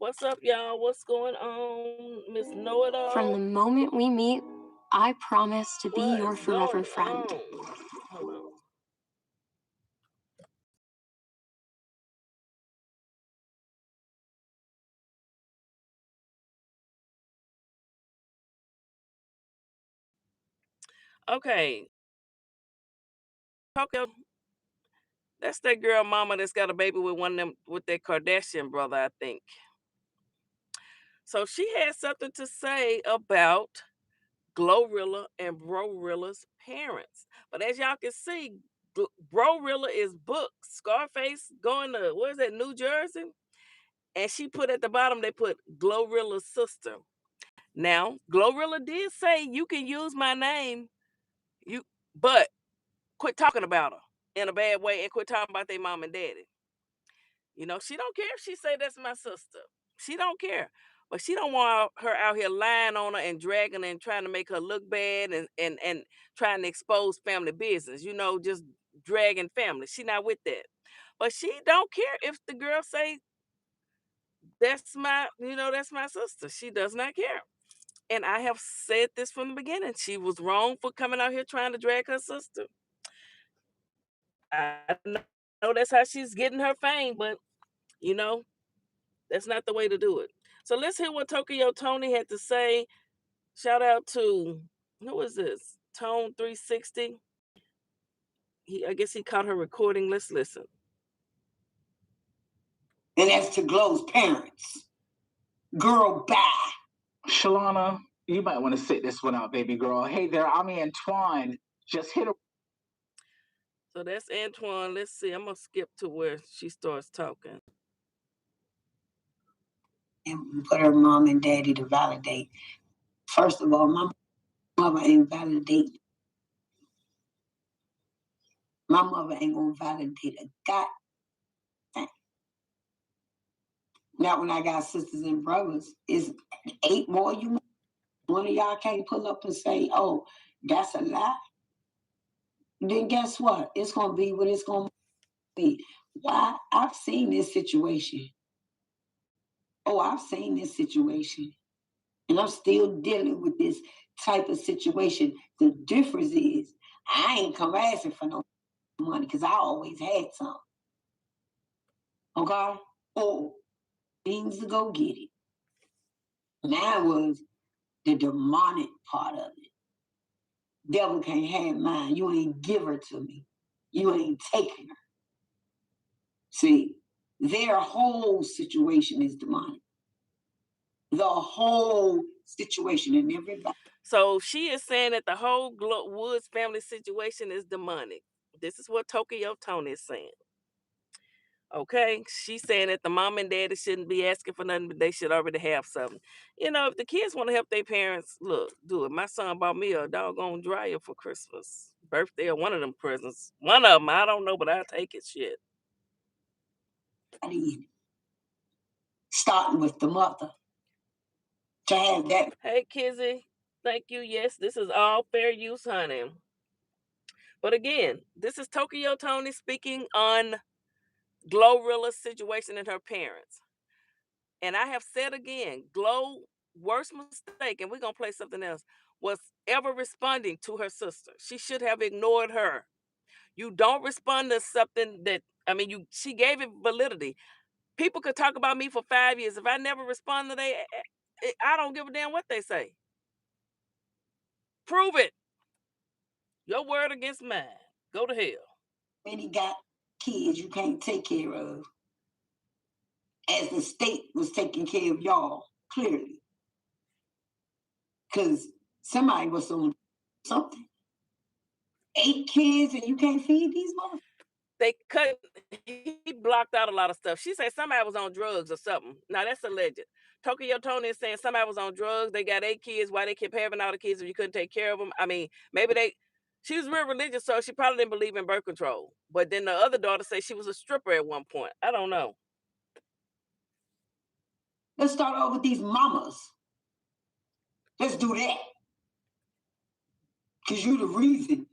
What's up, y'all? What's going on, Miss Know It From the All? moment we meet, I promise to be What your is forever going friend. on? Hold on. Okay, Tokyo. That's that girl mama that's got a baby with one of them with that Kardashian brother, I think. So she had something to say about GloRilla and BroRilla's parents. But as y'all can see, BroRilla is booked. Scarface going to, what is that, New Jersey? And she put at the bottom, they put GloRilla's sister. Now, GloRilla did say you can use my name, but quit talking about her in a bad way and quit talking about their mom and daddy. You know, she don't care if she say that's my sister. She don't care. But she don't want her out here lying on her and dragging her and trying to make her look bad and trying to expose family business, just dragging family. She not with that. But she don't care if the girl say that's my sister. She does not care. And I have said this from the beginning. She was wrong for coming out here trying to drag her sister. I know that's how she's getting her fame, but you know, that's not the way to do it. So let's hear what Tokyo Tony had to say. Shout out to who is this? Tone 360. I guess he caught her recording. Let's listen. And as to Glo's parents, girl, bye. Shalana, you might want to sit this one out, baby girl. Hey there, I'm Antoine. Just hit a. So that's Antoine. Let's see. I'm gonna skip to where she starts talking. And put her mom and daddy to validate. First of all, my mother ain't validate. My mother ain't gonna validate a god thing. Now, when I got sisters and brothers, it's 8 more. One of y'all can't pull up and say, "Oh, that's a lie." Then guess what? It's gonna be what it's gonna be. Why? I've seen this situation. Oh, I've seen this situation. And I'm still dealing with this type of situation. The difference is I ain't come asking for no money because I always had some. Okay? Oh, things to go get it. Now was the demonic part of it. Devil can't have mine. You ain't give her to me. You ain't taking her. See, their whole situation is demonic. The whole situation and everybody. So she is saying that the whole Woods family situation is demonic. This is what Tokyo Tony is saying. Okay, she's saying that the mom and daddy shouldn't be asking for nothing, but they should already have something. If the kids want to help their parents, look, do it. My son bought me a doggone dryer for Christmas, birthday, or one of them presents. One of them, I don't know, but I'll take it. Shit. Starting with the mother. To have that. Hey, Kizzy, thank you. Yes, this is all fair use, honey. But again, this is Tokyo Tony speaking on GloRilla's situation and her parents. And I have said again, Glo's worst mistake, and we're going to play something else, was ever responding to her sister. She should have ignored her. You don't respond to something she gave it validity. People could talk about me for 5 years. If I never respond to I don't give a damn what they say. Prove it. Your word against mine. Go to hell. And he got kids you can't take care of. As the state was taking care of y'all, clearly. Because somebody was on something. 8 kids and you can't feed these motherfuckers. He blocked out a lot of stuff. She said somebody was on drugs or something. Now that's alleged. Tokyo Tony is saying somebody was on drugs. They got 8 kids. Why they kept having all the kids if you couldn't take care of them? I mean, she was real religious, so she probably didn't believe in birth control. But then the other daughter said she was a stripper at one point. I don't know. Let's start off with these mamas. Let's do that. Because you're the reason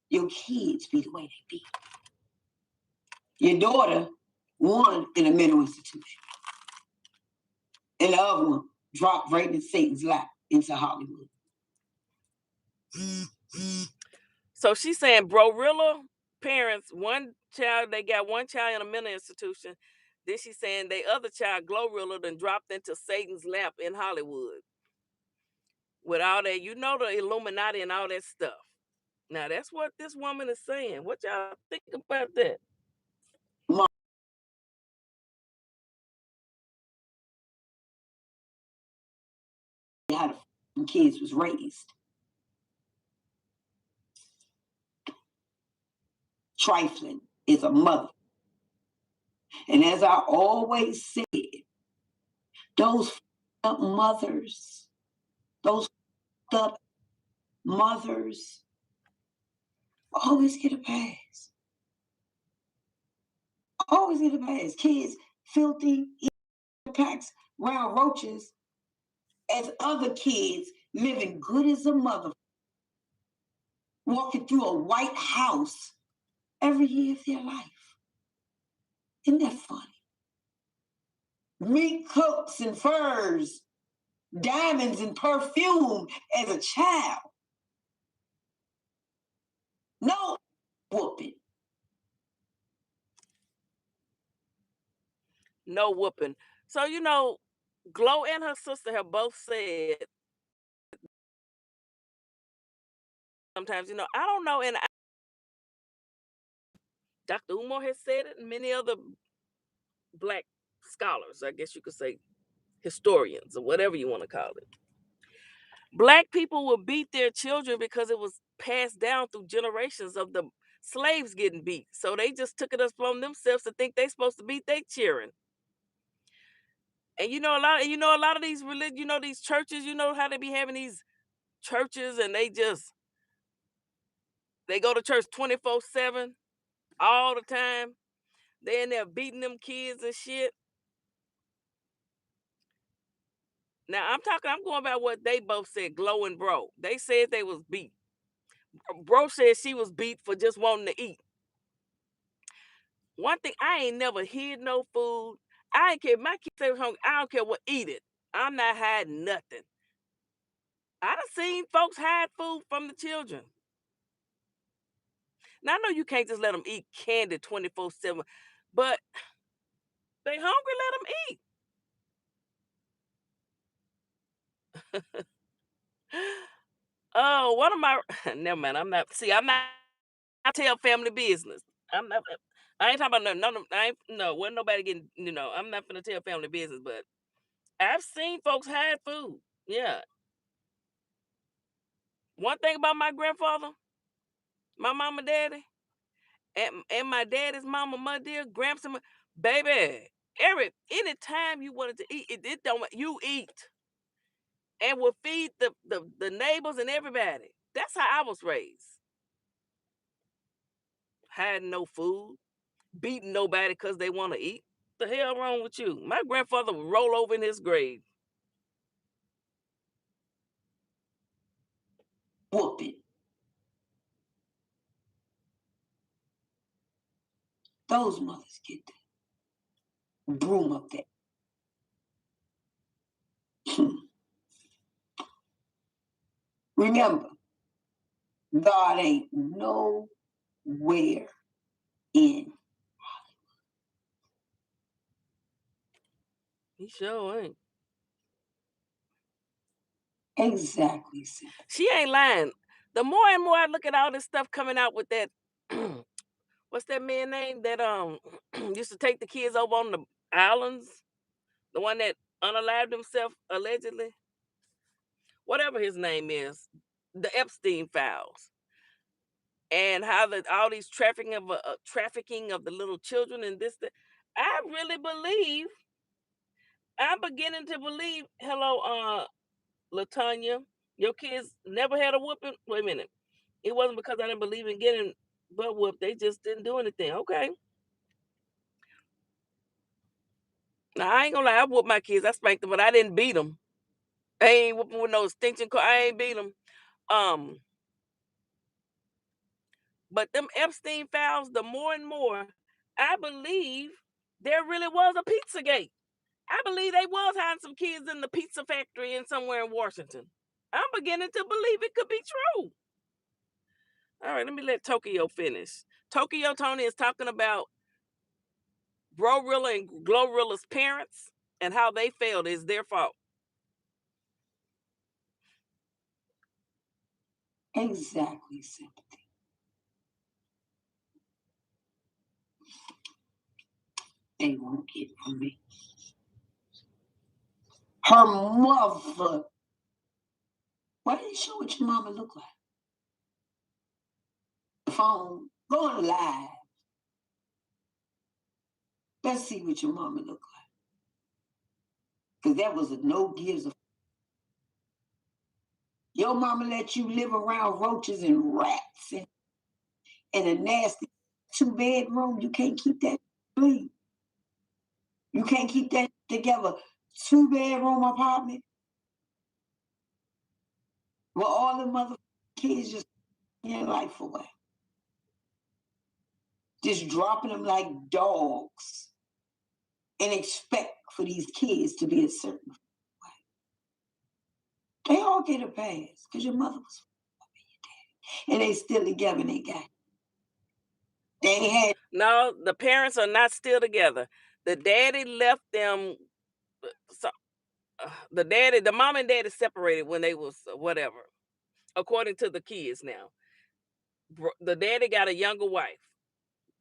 your kids be the way they be. Your daughter, one in a mental institution. And the other one dropped right in Satan's lap into Hollywood. So she's saying BroRilla parents, they got one child in a mental institution. Then she's saying they other child, GloRilla, then dropped into Satan's lap in Hollywood. With all that, the Illuminati and all that stuff. Now that's what this woman is saying. What y'all think about that? How the kids was raised. Trifling is a mother. And as I always said, those up mothers, those up mothers always get a pass. Always get a pass. Kids filthy, packs round roaches, as other kids living good as a mother, walking through a white house every year of their life. Isn't that funny? Mink coats and furs, diamonds and perfume as a child. No whooping. No whooping. So Glo and her sister have both said sometimes, I don't know, and Dr. Umar has said it, and many other Black scholars, I guess you could say historians or whatever you want to call it. Black people will beat their children because it was passed down through generations of the slaves getting beat. So they just took it upon themselves to think they supposed to beat their children. And a lot of these religion, these churches, how they be having these churches and they go to church 24/7 all the time. They in there beating them kids and shit. Now I'm going by what they both said, Glo and Bro. They said they was beat. Bro said she was beat for just wanting to eat. One thing, I ain't never hid no food. I ain't care. My kids say was hungry. I don't care what, eat it. I'm not hiding nothing. I done seen folks hide food from the children. Now I know you can't just let them eat candy 24/7, but they hungry, let them eat. Oh, one of my never mind. I'm not I tell family business. I'm not I ain't talking about none of I ain't no wasn't nobody getting, I'm not gonna tell family business, but I've seen folks hide food. Yeah. One thing about my grandfather, my mama, daddy, and my daddy's mama, my dear gramps, and baby, anytime you wanted to eat, it don't you eat and will feed the neighbors and everybody. That's how I was raised. Hiding no food, beating nobody because they want to eat. The hell wrong with you? My grandfather would roll over in his grave. Whooping. Those mothers get the broom up there. Remember, God ain't nowhere in. He sure ain't. Exactly. She ain't lying. The more and more I look at all this stuff coming out with that, what's that man name that used to take the kids over on the islands? The one that unalived himself allegedly, whatever his name is, the Epstein files, and how all these trafficking of the little children and this. I really believe. I'm beginning to believe. Hello, Latanya, your kids never had a whooping. Wait a minute. It wasn't because I didn't believe in getting butt whooped. They just didn't do anything. Okay. Now I ain't gonna lie. I whooped my kids. I spanked them, but I didn't beat them. I ain't whooping with no extension cord. I ain't beat them. Um, but them Epstein files, the more and more, I believe there really was a Pizzagate. I believe they was hiding some kids in the pizza factory in somewhere in Washington. I'm beginning to believe it could be true. All right, let me let Tokyo finish. Tokyo Tony is talking about BroRilla and GloRilla's parents and how they failed is their fault. Exactly, sympathy. They won't get from me. Her mother. Why didn't you show what your mama look like? The phone, going live. Let's see what your mama look like. Because that was a no gives a. Your mama let you live around roaches and rats and in a nasty 2-bedroom. You can't keep that clean. You can't keep that together. 2-bedroom apartment. Where all the mother kids just your life away. Just dropping them like dogs and expect for these kids to be a certain way. They all get a pass because your mother was and they still together and they got. They had. No, the parents are not still together. The daddy left them. So, the mom and daddy separated when they was whatever, according to the kids now. The daddy got a younger wife.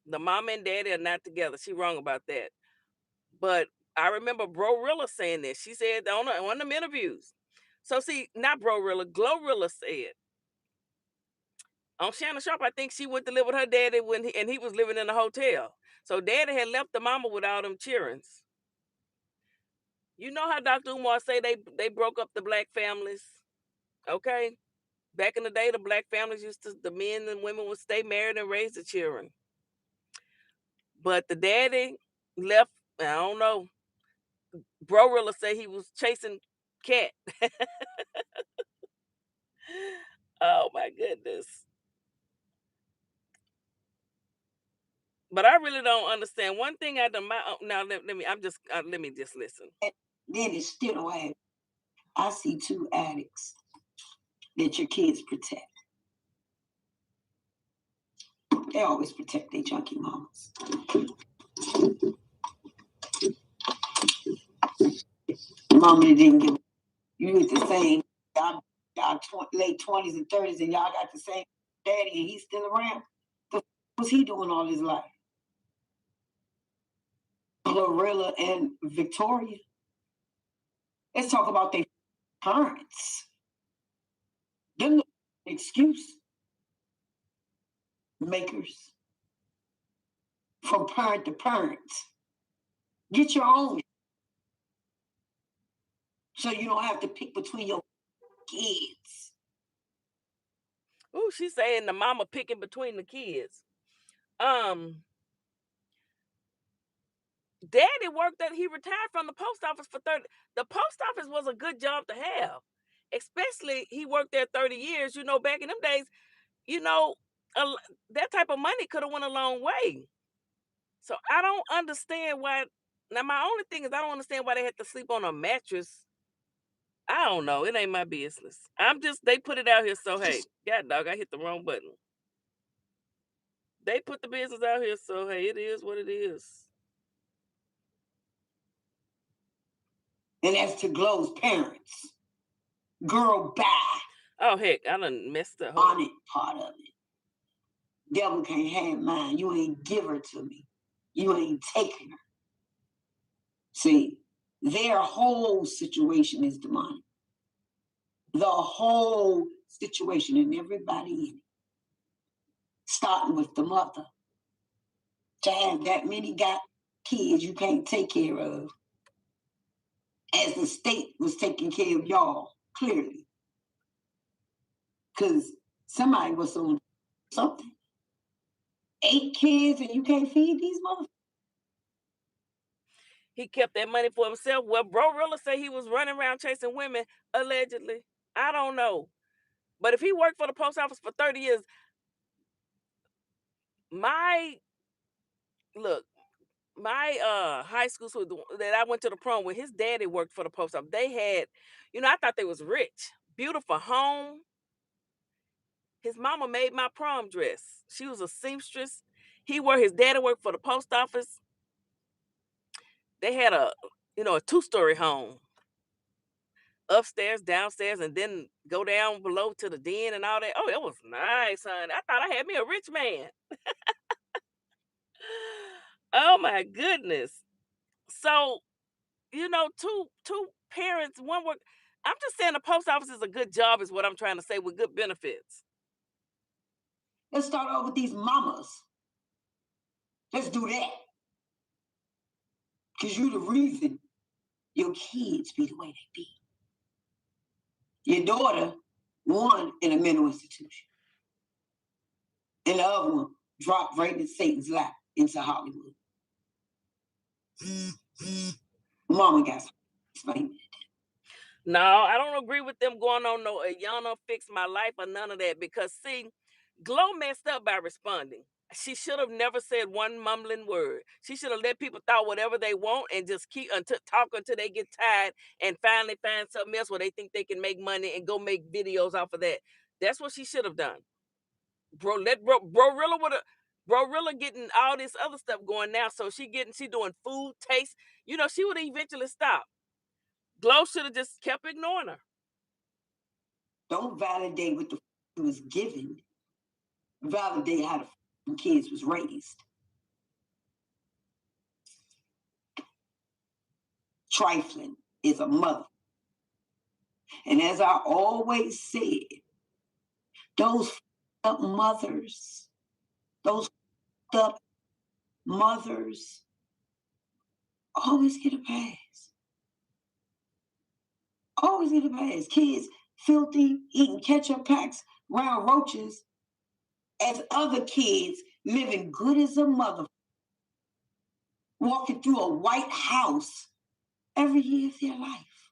The mom and daddy are not together. She wrong about that. But I remember BroRilla saying this. She said on one of them interviews. So see, not BroRilla, GloRilla said on Shannon Sharp. I think she went to live with her daddy when he was living in a hotel. So daddy had left the mama with all them childrens. You know how Dr. Umar say they broke up the black families, okay? Back in the day, the black families the men and women would stay married and raise the children. But the daddy left, I don't know. BroRilla said he was chasing cat. Oh my goodness. But I really don't understand. One thing I done now let me let me just listen. Then it's still don't have. I see 2 addicts that your kids protect. They always protect their junkie mamas. Mama didn't give you with the same. Y'all late 20s and 30s, and y'all got the same daddy, and he's still around. What's he doing all his life? GloRilla and Victoria. Let's talk about their parents. Them the excuse makers from parent to parent. Get your own so you don't have to pick between your kids. Oh, she's saying the mama picking between the kids. Daddy worked that he retired from the post office for 30. The post office was a good job to have. Especially he worked there 30 years. You know, back in them days, you know, that type of money could have went a long way. So I don't understand why. Now my only thing is I don't understand why they had to sleep on a mattress. I don't know. It ain't my business. They put it out here. So hey, God dog, I hit the wrong button. They put the business out here. So hey, it is what it is. And as to Glow's parents, girl, bye. Oh heck, I done messed up. On it part of it. Devil can't have mine. You ain't give her to me. You ain't taking her. See, their whole situation is demonic. The whole situation and everybody in it. Starting with the mother. To have that many got kids you can't take care of. As the state was taking care of y'all, clearly. Because somebody was on something. 8 kids and you can't feed these motherfuckers. He kept that money for himself. Well, BroRilla say he was running around chasing women, allegedly. I don't know. But if he worked for the post office for 30 years, my my high school that I went to the prom with, his daddy worked for the post office. They had, I thought they was rich, beautiful home. His mama made my prom dress. She was a seamstress. His daddy worked for the post office. They had a 2-story home, upstairs, downstairs, and then go down below to the den and all that. Oh, it was nice, honey. I thought I had me a rich man. Oh my goodness. So, two parents, one work. I'm just saying the post office is a good job, is what I'm trying to say, with good benefits. Let's start off with these mamas. Let's do that. Because you the reason your kids be the way they be. Your daughter, one in a mental institution, and the other one dropped right in Satan's lap into Hollywood. Mama got some explaining. No, I don't agree with them going on no Ayana fix my life or none of that, because see, Glo messed up by responding. She should have never said one mumbling word. She should have let people thought whatever they want and just keep talk until they get tired and finally find something else where they think they can make money and go make videos off of that. That's what she should have done. BroRilla would have. BroRilla getting all this other stuff going now, so she doing food taste. She would eventually stop. Glo should have just kept ignoring her. Don't validate what the was given. Validate how the kids was raised. Trifling is a mother. And as I always said, those up mothers, those up mothers always get a pass. Always get a pass. Kids filthy, eating ketchup packs around roaches, as other kids living good as a mother, walking through a white house every year of their life.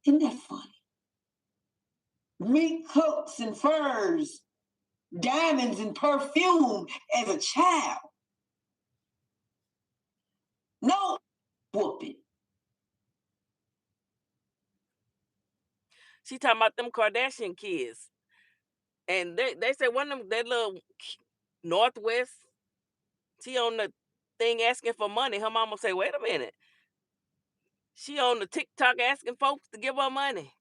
Isn't that funny? Mink coats and furs, diamonds and perfume as a child. No whooping. She talking about them Kardashian kids. And they say one of them, that little Northwest, she on the thing asking for money. Her mama say, wait a minute. She on the TikTok asking folks to give her money.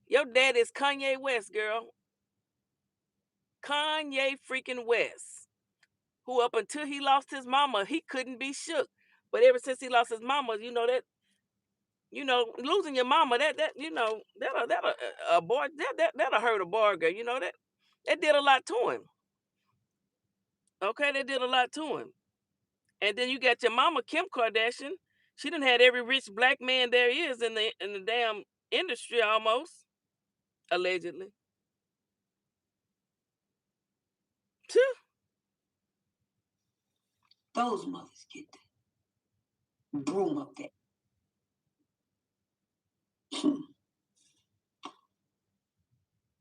Your dad is Kanye West, girl. Kanye freaking West. Who up until he lost his mama, he couldn't be shook. But ever since he lost his mama, losing your mama, that'll a boy, that'll hurt a boy, girl. That did a lot to him. Okay, that did a lot to him. And then you got your mama, Kim Kardashian. She done had every rich black man there is in the damn industry almost, allegedly. Phew. Those mothers get the broom up there.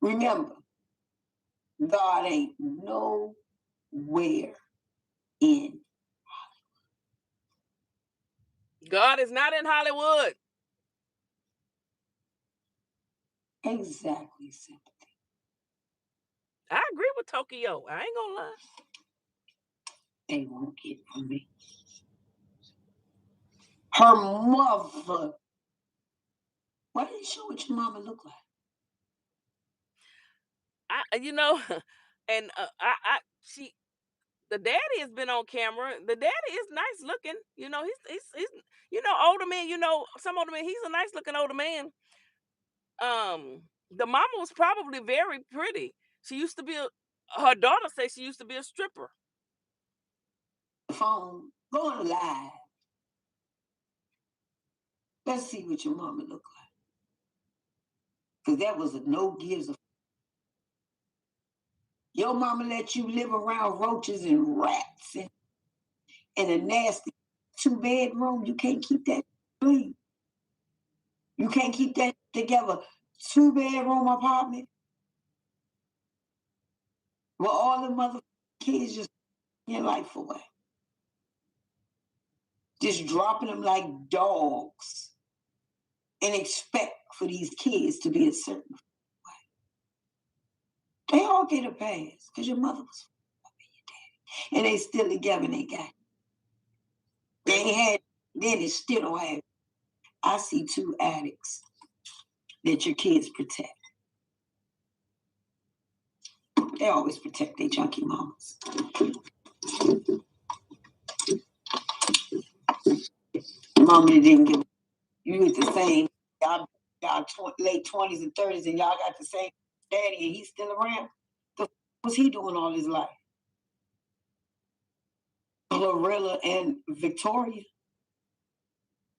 Remember, God ain't nowhere in. God is not in Hollywood. Exactly, sympathy. I agree with Tokyo. I ain't gonna lie. They won't get from me. Her mother. Why didn't you show what your mama look like? And the daddy has been on camera. The daddy is nice looking. He's older man. Some older man. He's a nice looking older man. The mama was probably very pretty. She used to be her daughter says she used to be a stripper. Phone going live. Let's see what your mama look like. Because that was a no gives a. Your mama let you live around roaches and rats and in a nasty 2-bedroom. You can't keep that clean. You can't keep that together. 2-bedroom apartment. Well, all the mother kids just your life away. just dropping them like dogs and expect for these kids to be a certain way. They all get a pass because your mother was your daddy. And they still together and they got it. They ain't had then they still don't have it. I see 2 addicts that your kids protect. They always protect their junkie mamas. Mama didn't give you with the same, y'all late 20s and 30s, and y'all got the same daddy, and he's still around. The what's he doing all his life? GloRilla and Victoria.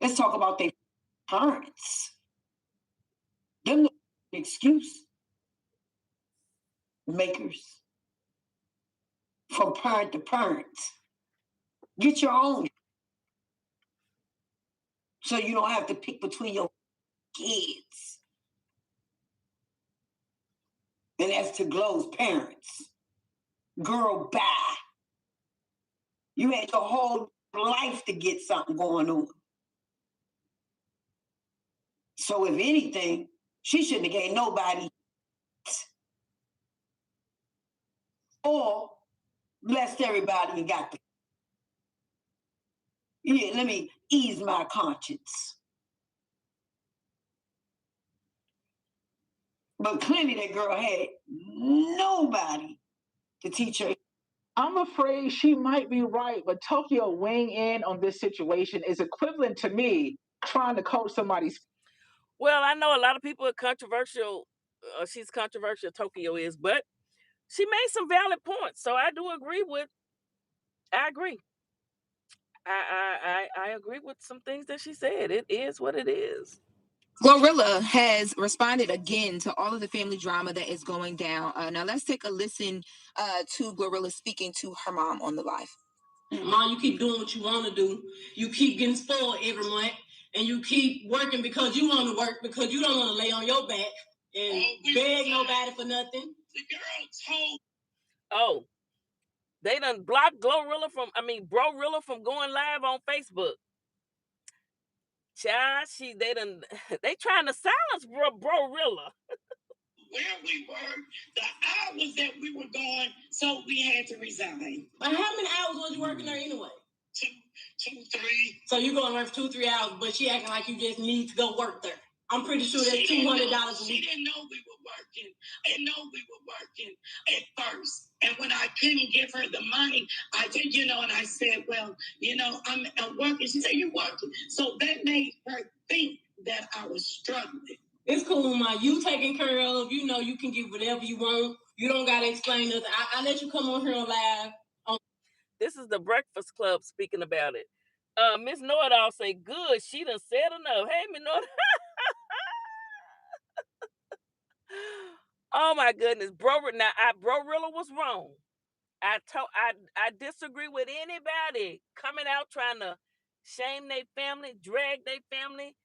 Let's talk about their parents. Them the excuse makers from parent to parent. Get your own, so you don't have to pick between your kids. And as to Glo's parents, girl, bye. You had your whole life to get something going on. So if anything, she shouldn't have gave nobody or blessed everybody and got the. Yeah, let me ease my conscience. But clearly that girl had nobody to teach her. I'm afraid she might be right, but Tokyo weighing in on this situation is equivalent to me trying to coach somebody's. Well, I know a lot of people are controversial. She's controversial, Tokyo is, but she made some valid points. So I do agree with. I agree. I agree with some things that she said. It is what it is. GloRilla has responded again to all of the family drama that is going down. Now let's take a listen to GloRilla speaking to her mom on the live. Mom, you keep doing what you want to do. You keep getting spoiled every month, and you keep working because you want to work, because you don't want to lay on your back and beg nobody for nothing. The girl told. Oh, they done blocked BroRilla from going live on Facebook. Child, they trying to silence BroRilla. Where we were, the hours that we were going, so we had to resign. But how many hours was you working there anyway? Two, 3. So you going to work 2-3 hours, but she acting like you just need to go work there. I'm pretty sure that's $200 a week. She didn't know we were working. I didn't know we were working at first. And when I couldn't give her the money, I did, and I said, well, I'm working. She said, you're working. So that made her think that I was struggling. It's cool, Ma. You taken care of. You can get whatever you want. You don't got to explain nothing. I let you come on here live. This is the Breakfast Club speaking about it. Miss Know-It-All say, good, she done said enough. Hey, Miss Know-It-All. Oh, my goodness. BroRilla was wrong. I disagree with anybody coming out trying to shame their family, drag their family,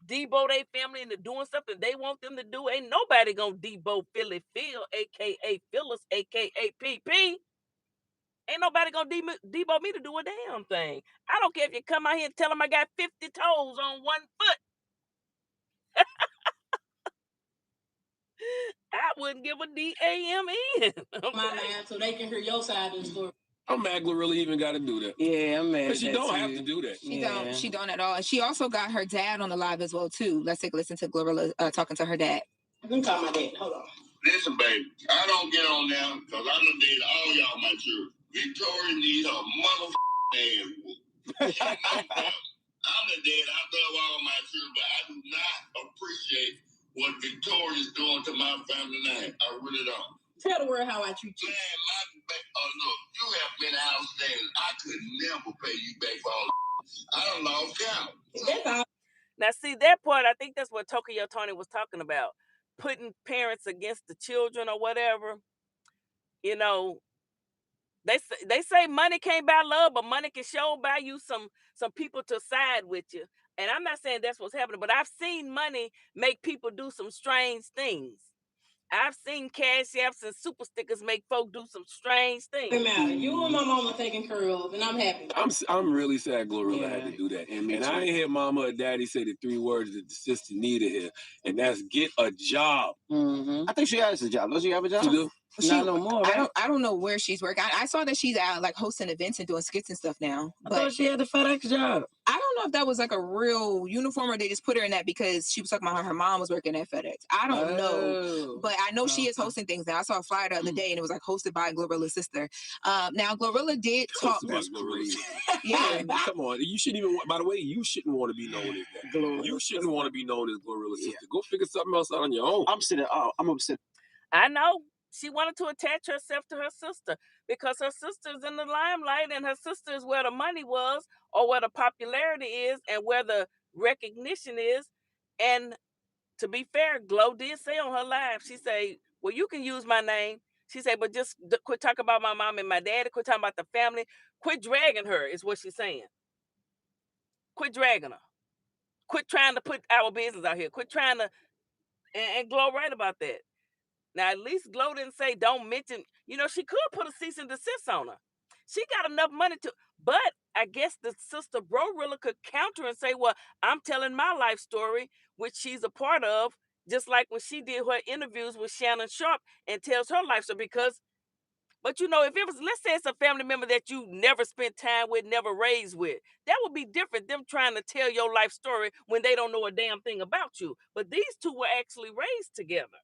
debo their family into doing something they want them to do. Ain't nobody gonna debo Philly Phil, aka Phyllis, aka PP. Ain't nobody gonna debo me to do a damn thing. I don't care if you come out here and tell them I got 50 toes on one foot. I wouldn't give a damn in. My man, so they can hear your side of the story. I'm mad GloRilla even got to do that. Yeah, I'm mad. But she don't have to do that. She don't at all. She also got her dad on the live as well too. Let's take a listen to GloRilla talking to her dad. You can call my dad. Hold on. Listen, baby, I don't get on now because I done did all y'all my children. Victoria needs her motherfucking ass whooped. I'm the dad. I love all my children, but I do not appreciate what Victoria's doing to my family name. I really don't. Tell the world how I treat you. Man, look, you have been outstanding. I could never pay you back for all. I don't lost count. That's all. Now, see that part, I think that's what Tokyo Toni was talking about. Putting parents against the children or whatever. They say money can't buy love, but money can show buy you some people to side with you. And I'm not saying that's what's happening, but I've seen money make people do some strange things. I've seen cash apps and super stickers make folk do some strange things. You and my mama taking curls, and I'm happy. I'm really sad GloRilla had to do that. And I ain't hear mama or daddy say the 3 words that the sister needed here, and that's get a job. I think she has a job. Does she have a job? She do? Not no more, right? I don't know where she's working. I saw that she's out like hosting events and doing skits and stuff now. I thought she had the FedEx job. I don't know if that was like a real uniform or they just put her in that because she was talking about her mom was working at FedEx. I don't know, but I know she is hosting things now. I saw a flyer the other day and it was like hosted by GloRilla's sister. Now GloRilla did talk. That's crazy. Yeah, come on. You shouldn't even. By the way, you shouldn't want to be known as that. You shouldn't want to be known as GloRilla's sister. Go figure something else out on your own. I'm upset. I know. She wanted to attach herself to her sister because her sister's in the limelight and her sister is where the money was or where the popularity is and where the recognition is. And to be fair, Glo did say on her live, she said, well, you can use my name. She said, but just quit talking about my mom and my daddy, quit talking about the family, quit dragging her is what she's saying. Quit dragging her. Quit trying to put our business out here. Quit trying to, and Glo right about that. Now, at least Glo didn't say don't mention, she could put a cease and desist on her. She got enough money to, but I guess the sister BroRilla could counter and say, well, I'm telling my life story, which she's a part of, just like when she did her interviews with Shannon Sharp and tells her life story but if it was, let's say it's a family member that you never spent time with, never raised with, that would be different, them trying to tell your life story when they don't know a damn thing about you. But these two were actually raised together.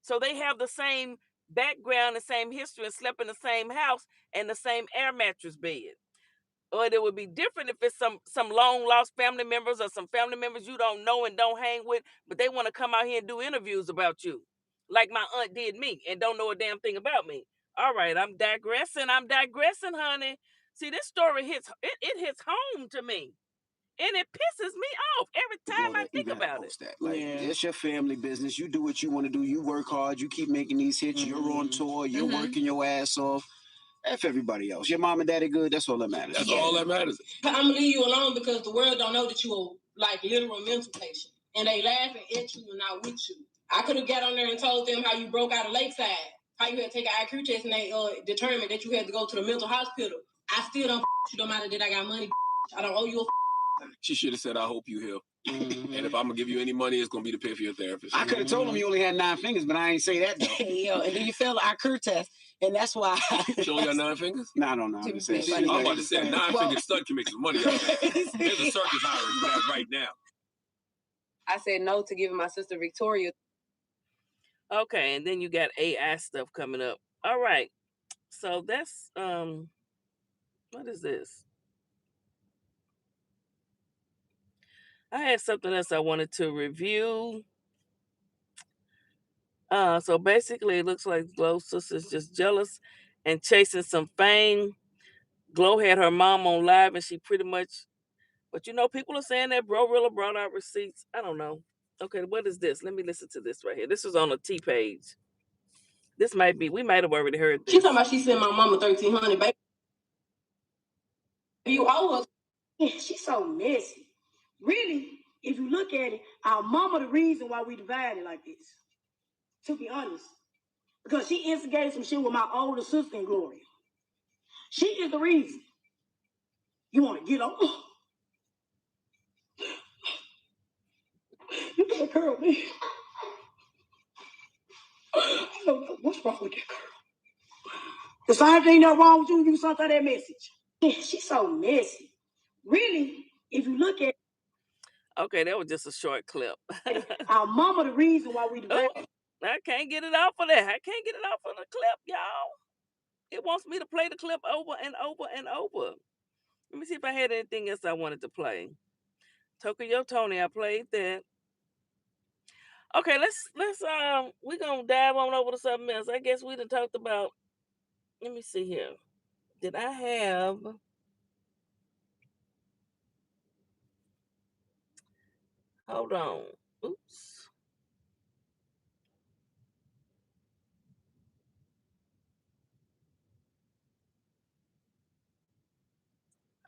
So they have the same background, the same history, and slept in the same house and the same air mattress bed. But it would be different if it's some long lost family members or some family members you don't know and don't hang with, but they want to come out here and do interviews about you, like my aunt did me, and don't know a damn thing about me. All right, I'm digressing, honey. See, this story hits home to me. And it pisses me off every time I think about it. It's your family business. You do what you want to do. You work hard. You keep making these hits. You're on tour. You're working your ass off. F everybody else. Your mom and daddy good. That's all that matters. That's all that matters. I'm gonna leave you alone because the world don't know that you're like literal mental patient, and they laughing at you and not with you. I could have got on there and told them how you broke out of Lakeside, how you had to take an IQ test, and they determined that you had to go to the mental hospital. I still don't you no matter that I got money. I don't owe you a. She should have said, I hope you heal. And if I'm going to give you any money, it's going to be to pay for your therapist. I could have told him you only had 9 fingers, but I ain't say that, though. And then you failed the IQ test, and that's why. She only got 9 fingers? No, I don't know. I'm about to say a 9-fingered stud can make some money out of it. There's a circus hiring for that right now. I said no to giving my sister Victoria. Okay, and then you got AI stuff coming up. All right. So that's, what is this? I had something else I wanted to review. So basically, it looks like Glo's sister's just jealous and chasing some fame. Glo had her mom on live, and she pretty much, but people are saying that BroRilla brought out receipts. I don't know. Okay, what is this? Let me listen to this right here. This is on the T page. This might be, we might have already heard this. She talking about she sent my mama $1,300, baby. You owe her. Yeah, she's so messy. Really, if you look at it, our mama the reason why we divided like this. To be honest. Because she instigated some shit with my older sister in Gloria. She is the reason. You want to get on? You can't curl me. I don't know what's wrong with that girl. The same thing that's wrong with you, you sent her that message. Yeah, she's so messy. Really, if you look at. Okay, that was just a short clip. Our mama the reason why we divided. Oh, I can't get it off of that. I can't get it off of the clip, y'all. It wants me to play the clip over and over and over. Let me see if I had anything else I wanted to play. TOYKO TONI, I played that. Okay, let's we're gonna dive on over to something else. I guess we done talked about, let me see here. Did I have hold on. Oops.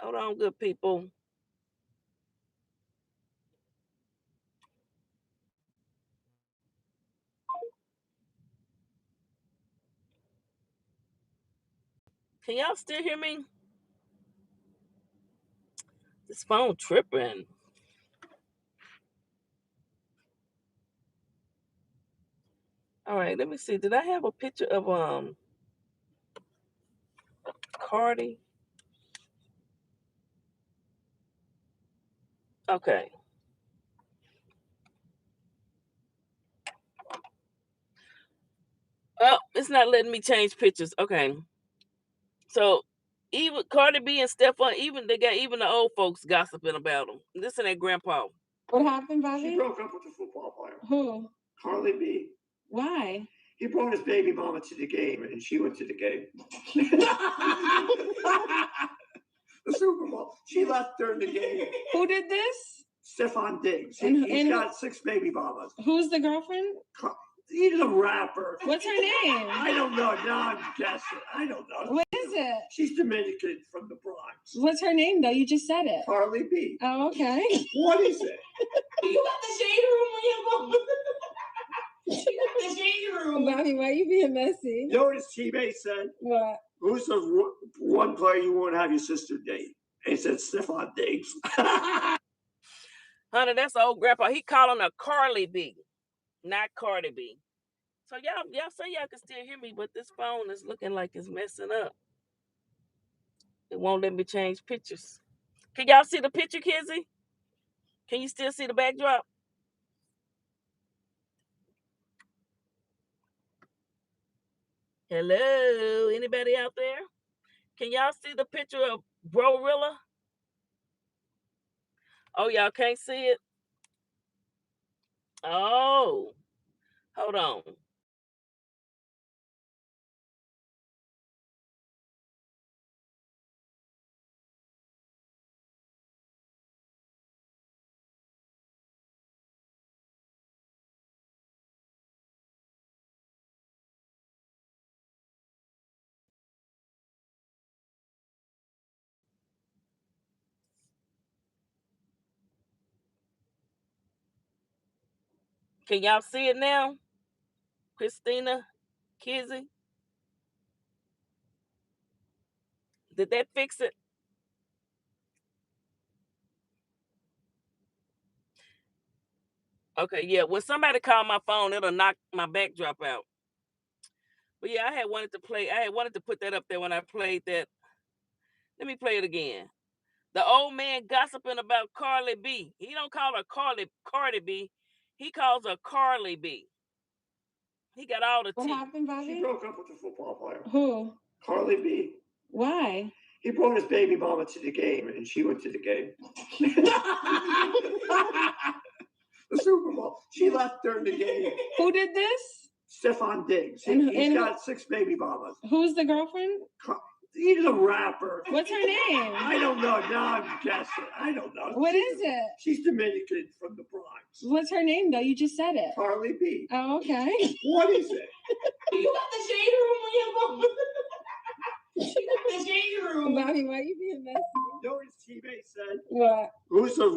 Hold on, good people. Can y'all still hear me? This phone tripping. All right, let me see. Did I have a picture of Cardi? Okay. Oh, it's not letting me change pictures. Okay. So even Cardi B and Stephon, even they got even the old folks gossiping about them. Listen to that grandpa. What happened, Bobby? She broke up with the football player. Who? Carly B. Why? He brought his baby mama to the game, and she went to the game. The Super Bowl. She left during the game. Who did this? Stephon Diggs. He's got 6 baby mamas. Who's the girlfriend? He's a rapper. What's her name? I don't know. Now I'm guessing. I don't know. What is it? She's Dominican from the Bronx. What's her name, though? You just said it. Carly B. Oh, okay. What is it? You got the shade room on your phone. You got the shade room. Bobby, why are you being messy? You know what his teammate said? What? Who's the one player you won't have your sister date? And he said Stephon Diggs. Honey, that's old grandpa. He calling her Carly B, not Cardi B. So y'all say y'all can still hear me, but this phone is looking like it's messing up. It won't let me change pictures. Can y'all see the picture, Kizzy? Can you still see the backdrop? Hello, anybody out there? Can y'all see the picture of BroRilla? Oh, y'all can't see it? Oh, hold on. Can y'all see it now? Christina, Kizzy? Did that fix it? Okay, yeah. When somebody called my phone, it'll knock my backdrop out. But yeah, I had wanted to put that up there when I played that. Let me play it again. The old man gossiping about Carly B. He don't call her Cardi B. He calls her Carly B. He got all the What tea. happened, Bobby? She broke up with the football player. Who? Carly B. Why? He brought his baby mama to the game, and she went to the game. The Super Bowl. She left during the game. Who did this? Stephon Diggs. He's got 6 baby mamas. Who's the girlfriend? He's a rapper. What's her name? I don't know. Now I'm guessing. I don't know. What is it? She's Dominican from the Bronx. What's her name, though? You just said it. Carly B. Oh, okay. What is it? You got the shade room on your phone. You got the shade room. Bobby, why are you being messy? You know what his teammate said? What? Who's the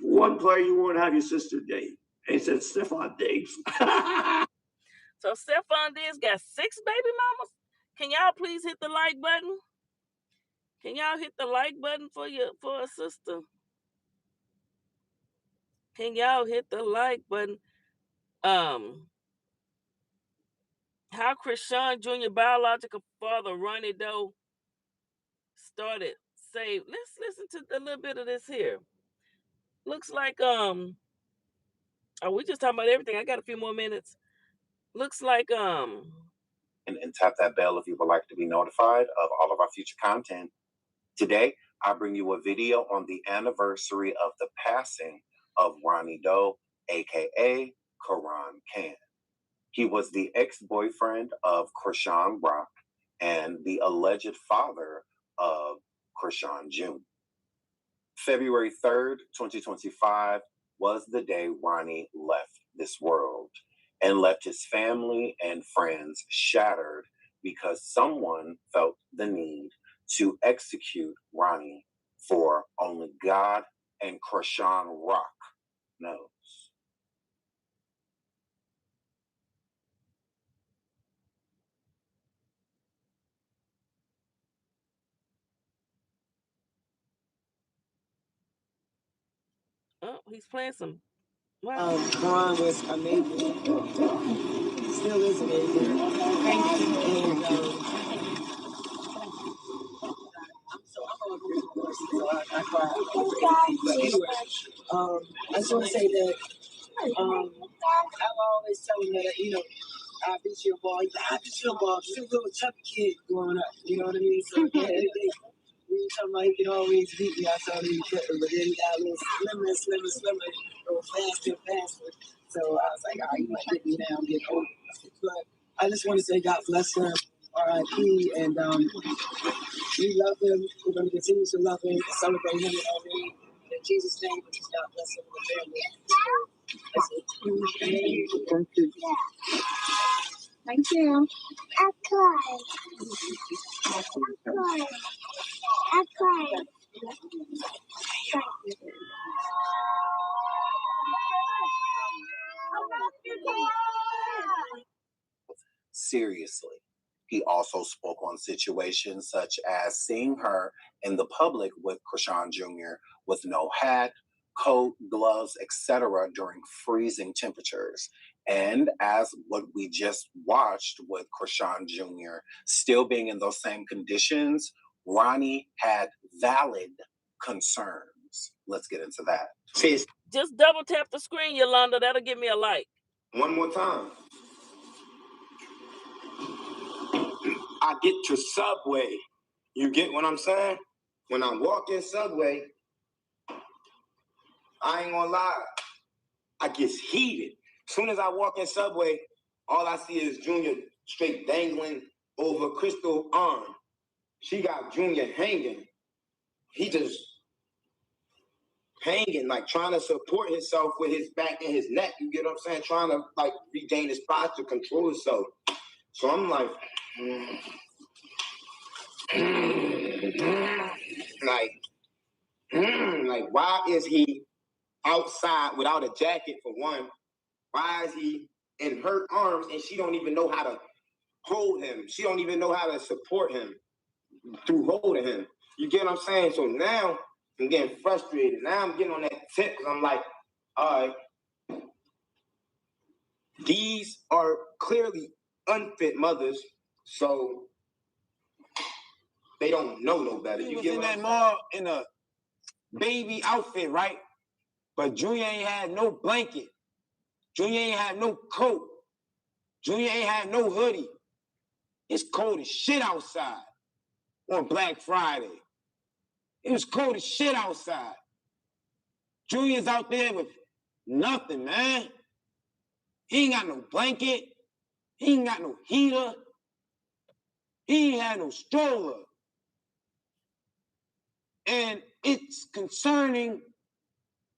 one player you won't have your sister date? And he said Stephon Diggs. So Stephon Diggs got 6 baby mamas? Can y'all please hit the like button? Can y'all hit the like button for a sister? Can y'all hit the like button? How Krishan Jr. biological father Ronnie Doe started say. Let's listen to a little bit of this here. Looks like oh, we just talking about everything. I got a few more minutes. Looks like and tap that bell if you would like to be notified of all of our future content. Today, I bring you a video on the anniversary of the passing of Ronnie Doe, aka Karan Khan. He was the ex-boyfriend of Krishan Rock and the alleged father of Krishan Jr. February 3rd, 2025 was the day Ronnie left this world and left his family and friends shattered because someone felt the need to execute Ronnie for only God and Krishan Rock knows. He's playing some. What? Ron was amazing. Still is amazing. Thank you. And I'm going through divorce, so I cry. But anyway, I just want to say that I always tell him that, you know, I beat your ball. He's like, I beat your ball. He's a little chubby kid growing up. You know what I mean? So when you talking about he can always beat me, I told him he couldn't. But then he got a little slimmer, go faster and faster. So I was like, all right, you might get me now, I'm getting older. But I just want to say God bless him, R.I.P. And we love him. We're going to continue to love him and celebrate him in our name. In Jesus' name, we just God bless him and the family. That's it. Thank you. I cried. Seriously. He also spoke on situations such as seeing her in the public with Krishan Jr. with no hat, coat, gloves, etc. during freezing temperatures. And as what we just watched with Krishan Jr. still being in those same conditions, Ronnie had valid concerns. Let's get into that. Just double tap the screen, Yolanda. That'll give me a like. One more time. I get to Subway. You get what I'm saying? When I walk in Subway, I ain't gonna lie, I get heated. As soon as I walk in Subway, all I see is Junior straight dangling over Crystal's arm. She got Junior hanging. He just hanging, like trying to support himself with his back and his neck. You get what I'm saying? Trying to like regain his posture, control himself. So I'm like, like, why is he outside without a jacket for one? Why is he in her arms and she don't even know how to hold him? She don't even know how to support him through holding him. You get what I'm saying? So now I'm getting frustrated. Now I'm getting on that tip because I'm like, all right, these are clearly unfit mothers, so they don't know no better. You get what I'm saying? Mall in a baby outfit, right? But Junior ain't had no blanket. Junior ain't had no coat. Junior ain't had no hoodie. It's cold as shit outside on Black Friday. It was cold as shit outside. Junior's out there with nothing, man. He ain't got no blanket. He ain't got no heater. He ain't had no stroller. And it's concerning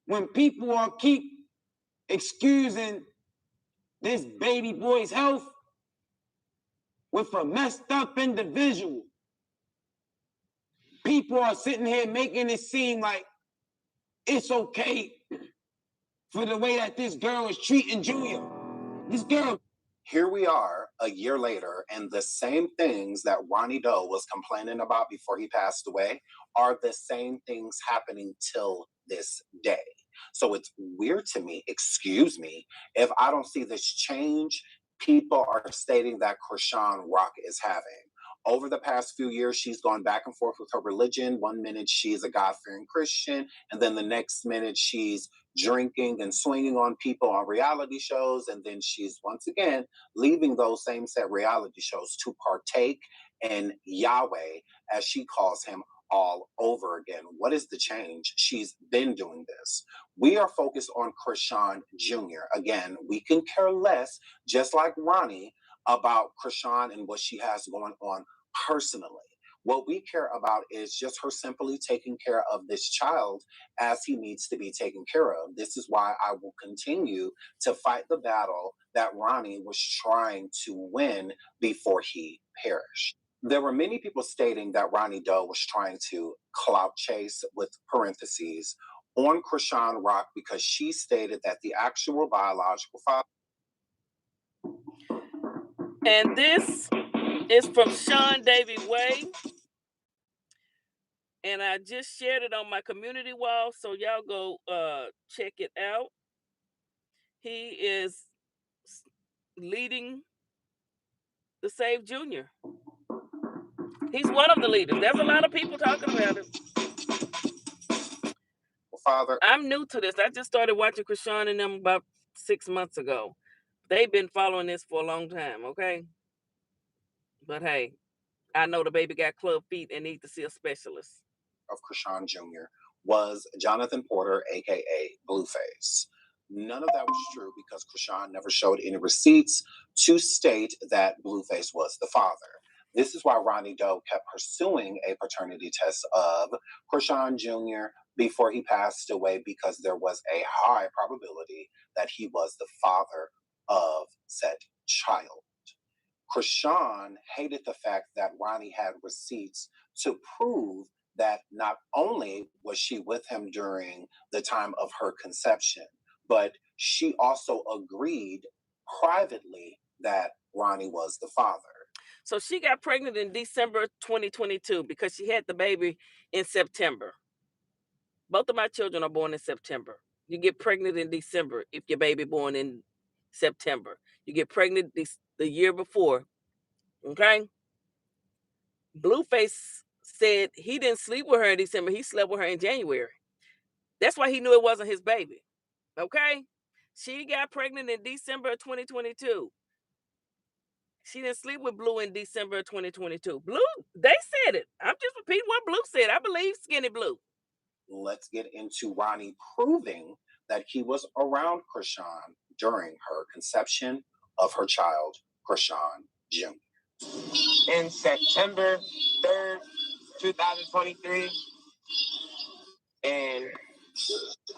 when people are keep excusing this baby boy's health with a messed up individual. People are sitting here making it seem like it's okay for the way that this girl is treating Junior. This girl. Here we are a year later, and the same things that Ronnie Doe was complaining about before he passed away are the same things happening till this day. So it's weird to me, excuse me, if I don't see this change people are stating that Krishan Rock is having. Over the past few years, she's gone back and forth with her religion. One minute she's a God-fearing Christian, and then the next minute she's drinking and swinging on people on reality shows, and then she's once again leaving those same set reality shows to partake in Yahweh, as she calls him, all over again. What is the change? She's been doing this. We are focused on Krishan Jr. Again, we can care less, just like Ronnie, about Krishan and what she has going on personally. What we care about is just her simply taking care of this child as he needs to be taken care of. This is why I will continue to fight the battle that Ronnie was trying to win before he perished. There were many people stating that Ronnie Doe was trying to clout chase, with parentheses, on Krishan Rock because she stated that the actual biological father. And this is from Sean Davy Way. And I just shared it on my community wall, so y'all go check it out. He is leading the Save Junior. He's one of the leaders. There's a lot of people talking about him. Father, I'm new to this. I just started watching Krishan and them about 6 months ago. They've been following this for a long time, okay? But hey, I know the baby got club feet and need to see a specialist. Of Krishan Jr. was Jonathan Porter, aka Blueface. None of that was true because Krishan never showed any receipts to state that Blueface was the father. This is why Ronnie Doe kept pursuing a paternity test of Krishan Jr. before he passed away, because there was a high probability that he was the father of said child. Krishan hated the fact that Ronnie had receipts to prove that not only was she with him during the time of her conception, but she also agreed privately that Ronnie was the father. So she got pregnant in December 2022 because she had the baby in September. Both of my children are born in September. You get pregnant in December if your baby born in September. You get pregnant the year before. Okay? Blueface said he didn't sleep with her in December. He slept with her in January. That's why he knew it wasn't his baby. Okay? She got pregnant in December of 2022. She didn't sleep with Blue in December of 2022. Blue, they said it. I'm just repeating what Blue said. I believe Skinny Blue. Let's get into Ronnie proving that he was around Krishan during her conception of her child, Krishan Jr. In September 3rd, 2023, and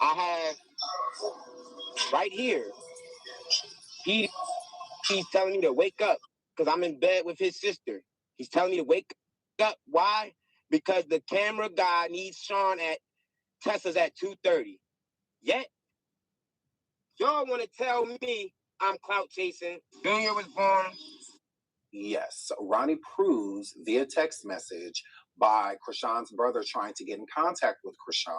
I have right here, he's telling me to wake up because I'm in bed with his sister. He's telling me to wake up. Why? Because the camera guy needs Sean at Tessa's at 2:30. Yet, y'all want to tell me I'm clout chasing. Junior was born. Yes, Ronnie proves via text message by Krishan's brother trying to get in contact with Krishan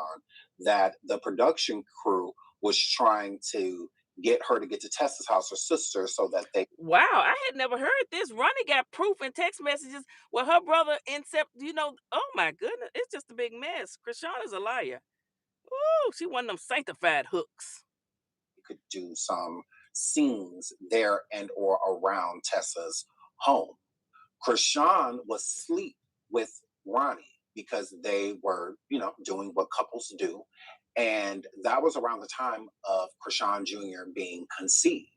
that the production crew was trying to get her to get to Tessa's house, her sister, so that they... Wow, I had never heard this. Ronnie got proof in text messages with her brother in oh my goodness, it's just a big mess. Krishan is a liar. Ooh, she one of them sanctified hooks. could do some scenes there and or around Tessa's home. Krishan was asleep with Ronnie because they were, doing what couples do. And that was around the time of Krishan Jr. being conceived.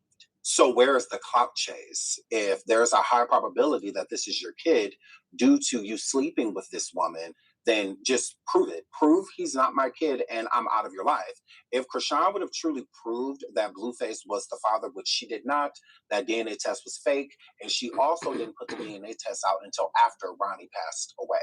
So where is the clout chase? If there's a high probability that this is your kid due to you sleeping with this woman, then just prove it. Prove he's not my kid and I'm out of your life. If Krishan would have truly proved that Blueface was the father, which she did not, that DNA test was fake, and she also didn't put the DNA test out until after Ronnie passed away.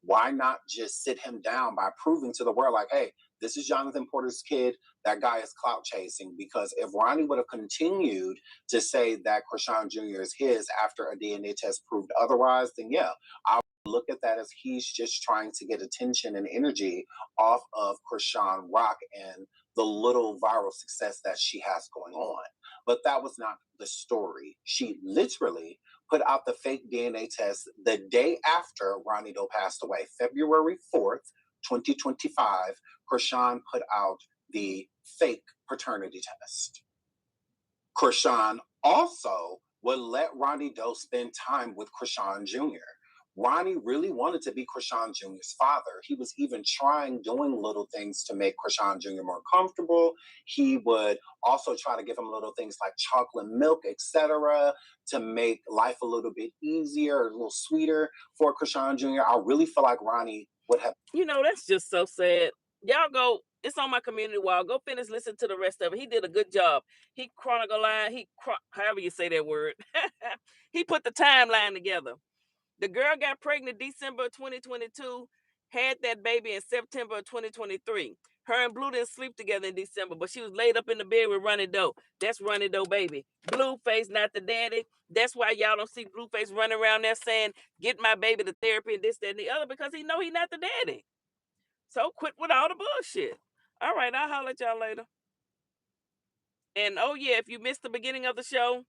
Why not just sit him down by proving to the world, like, hey, this is Jonathan Porter's kid. That guy is clout chasing. Because if Ronnie would have continued to say that Krishan Jr. is his after a DNA test proved otherwise, then yeah, I would look at that as he's just trying to get attention and energy off of Krishan Rock and the little viral success that she has going on. But that was not the story. She literally put out the fake DNA test the day after Ronnie Doe passed away, February 4th, 2025. Krishan put out the fake paternity test. Krishan also would let Ronnie Doe spend time with Krishan Jr. Ronnie really wanted to be Krishan Jr.'s father. He was even doing little things to make Krishan Jr. more comfortable. He would also try to give him little things like chocolate milk, etc., to make life a little bit easier, a little sweeter for Krishan Jr. I really feel like Ronnie would have... That's just so sad. Y'all go, it's on my community wall. Go finish, listen to the rest of it. He did a good job. He however you say that word. He put the timeline together. The girl got pregnant December 2022, had that baby in September 2023. Her and Blue didn't sleep together in December, but she was laid up in the bed with Ronnie Doe. That's Ronnie Doe baby. Blueface, not the daddy. That's why y'all don't see Blueface running around there saying, get my baby to therapy and this, that, and the other, because he know he not the daddy. So quit with all the bullshit. All right, I'll holler at y'all later. And oh yeah, if you missed the beginning of the show,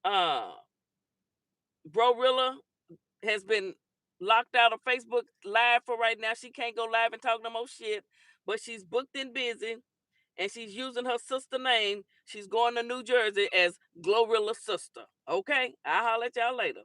BroRilla has been locked out of Facebook Live for right now. She can't go live and talk no more shit, but she's booked and busy, and she's using her sister name. She's going to New Jersey as GloRilla sister. Okay, I'll holler at y'all later.